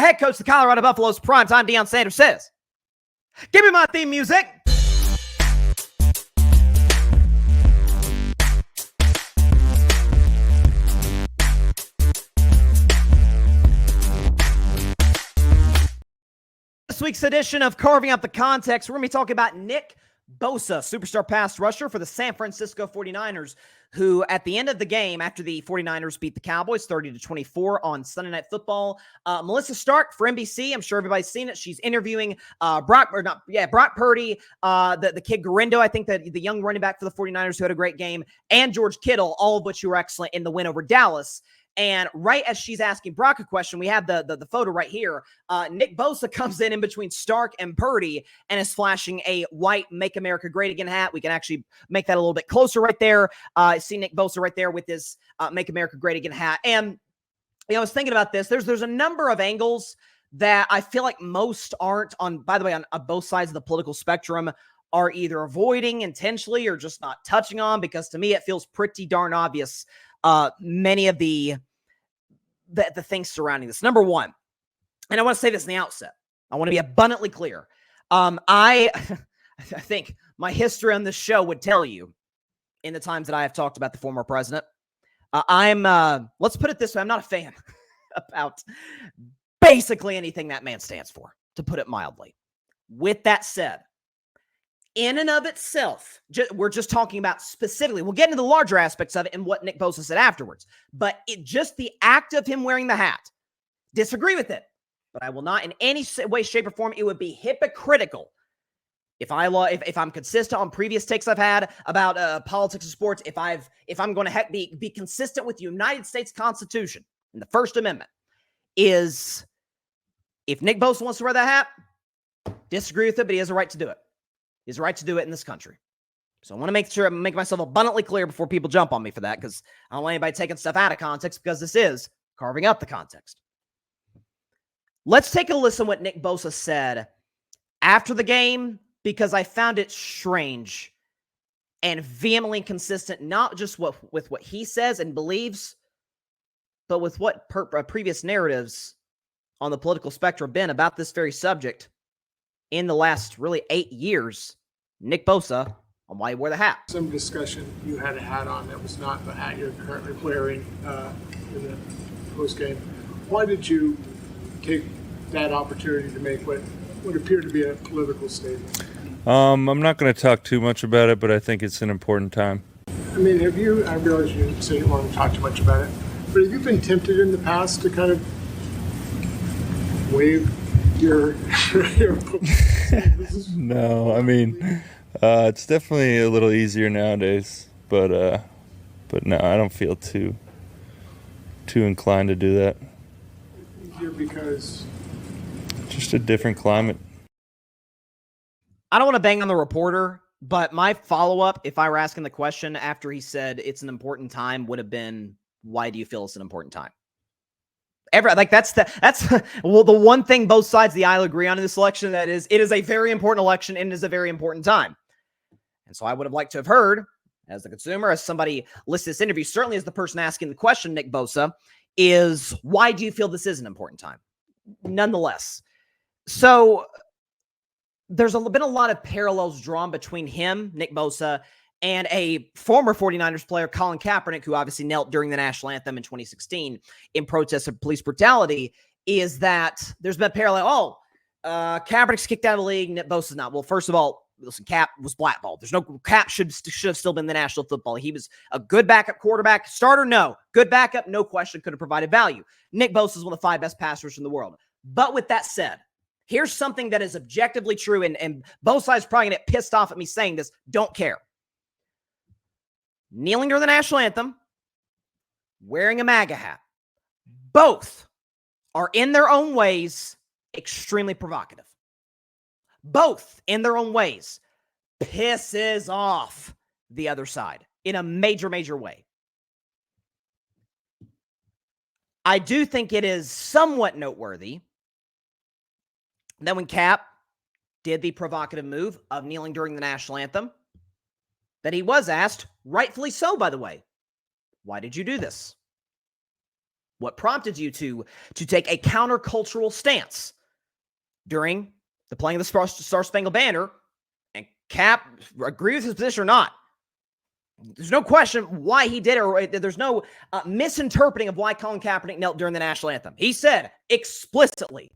head coach of the Colorado Buffaloes. Primetime Deion Sanders says, "Give me my theme music." This week's edition of Carving Out the Context, we're going to be talking about Nick Bosa, superstar pass rusher for the San Francisco 49ers, who at the end of the game, after the 49ers beat the Cowboys 30-24 on Sunday Night Football, Melissa Stark for NBC, I'm sure everybody's seen it. She's interviewing Brock Purdy, the kid Garindo, I think that the young running back for the 49ers who had a great game, and George Kittle, all of which were excellent in the win over Dallas. And right as she's asking Brock a question, we have the photo right here. Nick Bosa comes in between Stark and Purdy and is flashing a white Make America Great Again hat. We can actually make that a little bit closer right there. See Nick Bosa right there with his Make America Great Again hat. And I was thinking about this. There's a number of angles that I feel like most aren't on, by the way, on both sides of the political spectrum, are either avoiding intentionally or just not touching on, because to me it feels pretty darn obvious. Many of the things surrounding this. Number one, and I want to say this in the outset, I want to be abundantly clear. I think my history on this show would tell you, in the times that I have talked about the former president, let's put it this way, I'm not a fan about basically anything that man stands for, to put it mildly. With that said, in and of itself, we're just talking about specifically, we'll get into the larger aspects of it and what Nick Bosa said afterwards, but just the act of him wearing the hat, disagree with it, but I will not in any way, shape, or form. It would be hypocritical if I'm consistent on previous takes I've had about politics and sports, if I'm going to be consistent with the United States Constitution and the First Amendment, is if Nick Bosa wants to wear that hat, disagree with it, but he has a right to do it. He has a right to do it in this country. So I want to make sure I make myself abundantly clear before people jump on me for that, because I don't want anybody taking stuff out of context, because this is carving up the context. Let's take a listen to what Nick Bosa said after the game, because I found it strange and vehemently inconsistent, not just with what he says and believes, but with what previous narratives on the political spectrum have been about this very subject in the last really 8 years. Nick Bosa on why he wore the hat. Some discussion, you had a hat on that was not the hat you're currently wearing in the postgame. Why did you take that opportunity to make what appeared to be a political statement? I'm not going to talk too much about it, but I think it's an important time. I mean, I realize you say you don't want to talk too much about it, but have you been tempted in the past to kind of wave your No, I mean, it's definitely a little easier nowadays, but no, I don't feel too inclined to do that. Easier because just a different climate. I don't want to bang on the reporter, but my follow-up, if I were asking the question after he said it's an important time, would have been, why do you feel it's an important time? That's the one thing both sides of the aisle agree on in this election, that is, it is a very important election and it is a very important time. And so I would have liked to have heard, as the consumer, as somebody listening to this interview, certainly as the person asking the question, Nick Bosa, is why do you feel this is an important time? Nonetheless. So there's been a lot of parallels drawn between him, Nick Bosa, and a former 49ers player, Colin Kaepernick, who obviously knelt during the national anthem in 2016 in protest of police brutality, is that there's been a parallel. Kaepernick's kicked out of the league, Nick Bosa's not. Well, first of all, listen, Cap was blackballed. Cap should have still been the National Football League. He was a good backup quarterback. Starter, no. Good backup, no question, could have provided value. Nick Bosa is one of the 5 best passers in the world. But with that said, here's something that is objectively true, and both sides are probably going to get pissed off at me saying this. Don't care. Kneeling during the national anthem, wearing a MAGA hat. Both are in their own ways extremely provocative. Both in their own ways pisses off the other side in a major, major way. I do think it is somewhat noteworthy that when Cap did the provocative move of kneeling during the national anthem, that he was asked, rightfully so, by the way, why did you do this? What prompted you to take a countercultural stance during the playing of the Star Spangled Banner? And Cap, agree with his position or not, there's no question why he did it, or there's no misinterpreting of why Colin Kaepernick knelt during the national anthem. He said explicitly,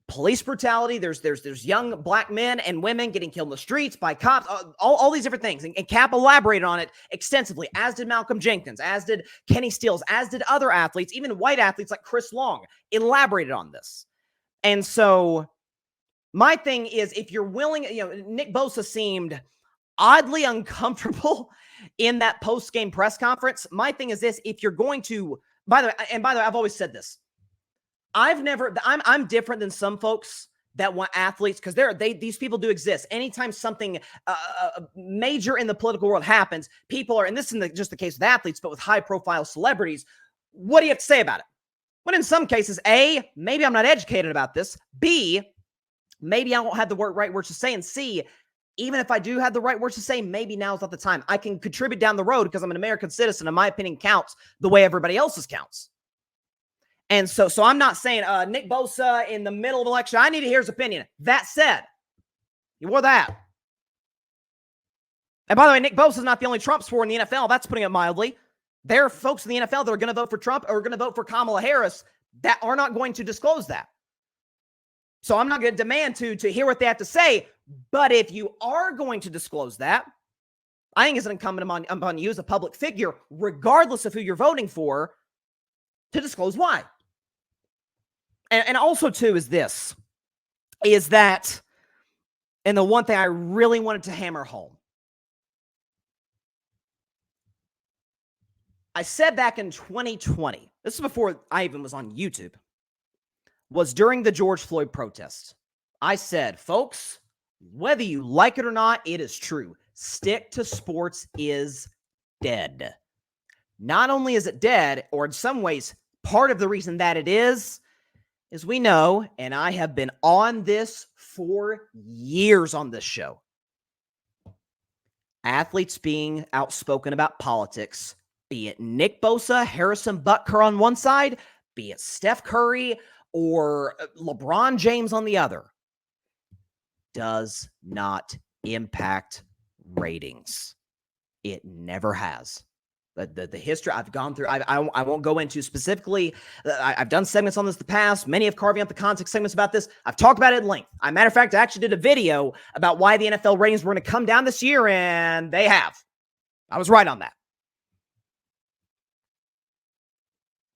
police brutality, there's young black men and women getting killed in the streets by cops, all these different things. And Cap elaborated on it extensively, as did Malcolm Jenkins, as did Kenny Stills, as did other athletes, even white athletes like Chris Long, elaborated on this. And so my thing is, if you're willing, Nick Bosa seemed oddly uncomfortable in that post-game press conference. My thing is this: if you're going to, by the way, I've always said this. I'm different than some folks that want athletes, because these people do exist. Anytime something major in the political world happens, people are, and this isn't just the case with athletes, but with high-profile celebrities, what do you have to say about it? But in some cases, A, maybe I'm not educated about this. B, maybe I don't have the right words to say. And C, even if I do have the right words to say, maybe now's not the time. I can contribute down the road because I'm an American citizen, and my opinion counts the way everybody else's counts. And so I'm not saying Nick Bosa in the middle of election, I need to hear his opinion. That said, you wore that. And by the way, Nick Bosa is not the only Trump supporter in the NFL. That's putting it mildly. There are folks in the NFL that are going to vote for Trump or are going to vote for Kamala Harris that are not going to disclose that. So I'm not going to demand to hear what they have to say. But if you are going to disclose that, I think it's incumbent upon you as a public figure, regardless of who you're voting for, to disclose why. And also, too, is that, and the one thing I really wanted to hammer home, I said back in 2020, this is before I even was on YouTube, was during the George Floyd protests. I said, folks, whether you like it or not, it is true. Stick to sports is dead. Not only is it dead, or in some ways, part of the reason that it is we know, and I have been on this for years on this show, athletes being outspoken about politics, be it Nick Bosa, Harrison Butker on one side, be it Steph Curry or LeBron James on the other, does not impact ratings. It never has. The history I've gone through, I won't go into specifically. I've done segments on this in the past. Many of carving out the context segments about this. I've talked about it at length. As a matter of fact, I actually did a video about why the NFL ratings were going to come down this year, and they have. I was right on that.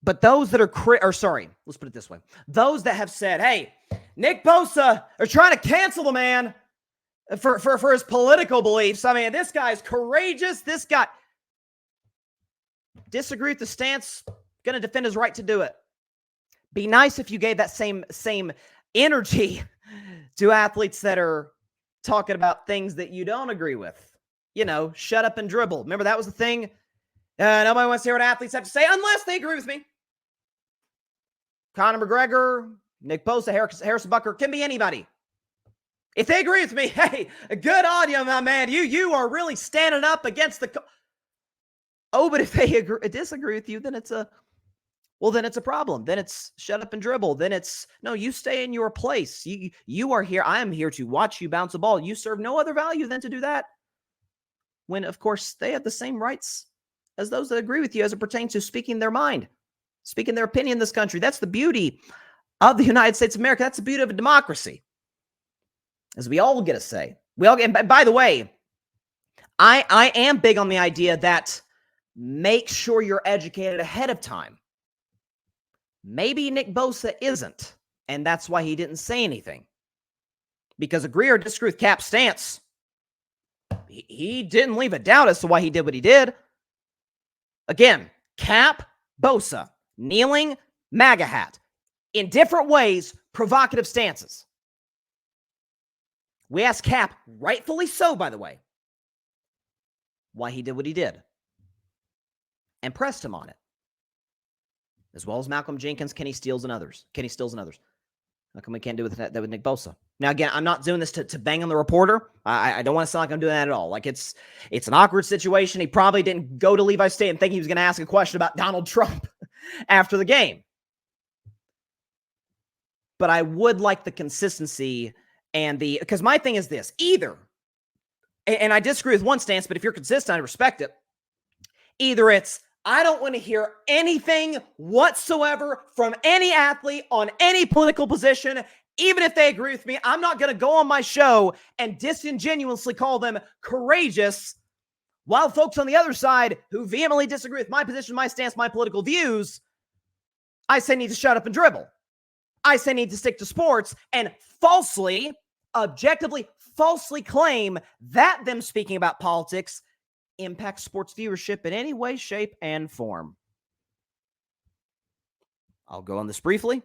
But those that are let's put it this way. Those that have said, hey, Nick Bosa are trying to cancel the man for his political beliefs. I mean, this guy's courageous. This guy... Disagree with the stance, going to defend his right to do it. Be nice if you gave that same energy to athletes that are talking about things that you don't agree with. Shut up and dribble. Remember, that was the thing? Nobody wants to hear what athletes have to say unless they agree with me. Conor McGregor, Nick Bosa, Harrison Butker, can be anybody. If they agree with me, hey, good on you, my man. You are really standing up against the... Oh, but if they disagree with you, then it's a problem. Then it's shut up and dribble. Then it's, no, you stay in your place. You are here. I am here to watch you bounce a ball. You serve no other value than to do that. When, of course, they have the same rights as those that agree with you as it pertains to speaking their mind, speaking their opinion in this country. That's the beauty of the United States of America. That's the beauty of a democracy, as we all get a say. And by the way, I am big on the idea that make sure you're educated ahead of time. Maybe Nick Bosa isn't, and that's why he didn't say anything. Because agree or disagree with Cap's stance, he didn't leave a doubt as to why he did what he did. Again, Cap, Bosa, kneeling, MAGA hat. In different ways, provocative stances. We asked Cap, rightfully so, by the way, why he did what he did, and pressed him on it, as well as Malcolm Jenkins, Kenny Stills, and others. How come we can't do that with Nick Bosa? Now, again, I'm not doing this to bang on the reporter. I don't want to sound like I'm doing that at all. Like, it's an awkward situation. He probably didn't go to Levi State and think he was going to ask a question about Donald Trump. after the game. But I would like the consistency and because my thing is this, either, and I disagree with one stance, but if you're consistent, I respect it. Either it's, I don't want to hear anything whatsoever from any athlete on any political position, even if they agree with me. I'm not going to go on my show and disingenuously call them courageous, while folks on the other side who vehemently disagree with my position, my stance, my political views, I say need to shut up and dribble. I say need to stick to sports and falsely, objectively, falsely claim that them speaking about politics impacts sports viewership in any way, shape, and form. I'll go on this briefly.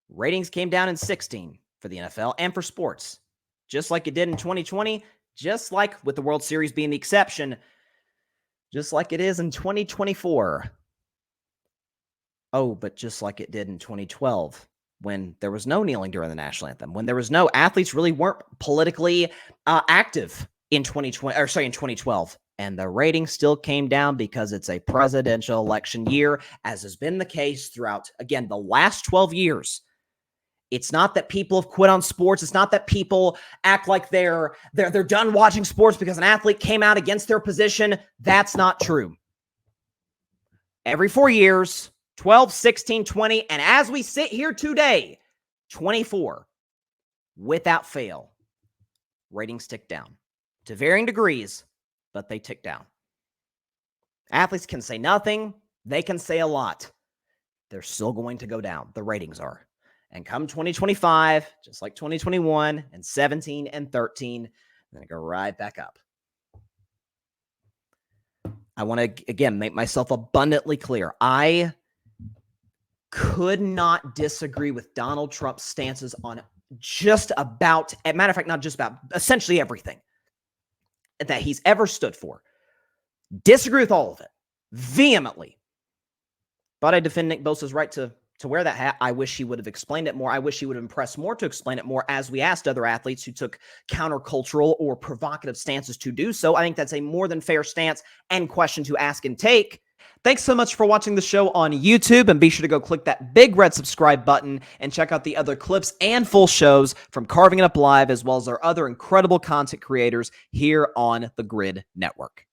Ratings came down in 16 for the NFL and for sports, just like it did in 2020, just like with the World Series being the exception, just like it is in 2024. Oh, but just like it did in 2012, when there was no kneeling during the national anthem, when there was no athletes really weren't politically active in 2012, and the ratings still came down because it's a presidential election year, as has been the case throughout, again, the last 12 years. It's not that people have quit on sports. It's not that people act like they're done watching sports because an athlete came out against their position. That's not true. Every 4 years, 12, 16, 20, and as we sit here today, 24, without fail, ratings tick down to varying degrees, but they tick down. Athletes can say nothing. They can say a lot. They're still going to go down. The ratings are. And come 2025, just like 2021 and 17 and 13, they're going to go right back up. I want to, again, make myself abundantly clear. I could not disagree with Donald Trump's stances on just about, as a matter of fact, not just about, essentially everything that he's ever stood for. Disagree with all of it vehemently. But I defend Nick Bosa's right to wear that hat. I wish he would have explained it more. I wish he would have impressed more to explain it more, as we asked other athletes who took countercultural or provocative stances to do so. I think that's a more than fair stance and question to ask and take. Thanks so much for watching the show on YouTube, and be sure to go click that big red subscribe button and check out the other clips and full shows from Carving It Up Live, as well as our other incredible content creators here on the Grid Network.